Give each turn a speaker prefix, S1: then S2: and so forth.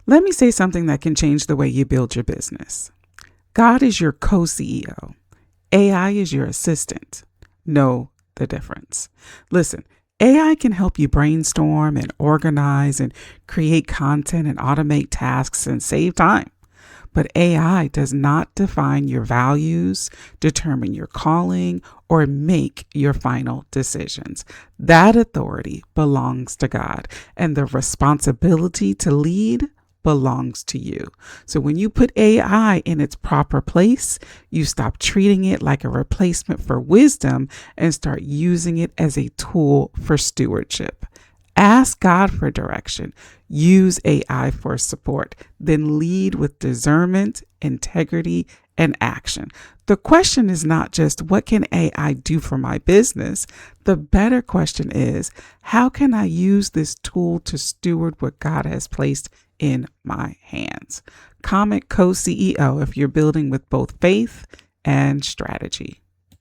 S1: Let me say something that can change the way you build your business. God is your co-CEO. AI is your assistant. Know the difference. Listen, AI can help you brainstorm and organize and create content and automate tasks and save time. But AI does not define your values, determine your calling, or make your final decisions. That authority belongs to God, and the responsibility to lead belongs to you. So when you put AI in its proper place, you stop treating it like a replacement for wisdom and start using it as a tool for stewardship. Ask God for direction. Use AI for support. Then lead with discernment, integrity, and action. The question is not just what can AI do for my business? The better question is how can I use this tool to steward what God has placed in my hands? Comment co-CEO if you're building with both faith and strategy.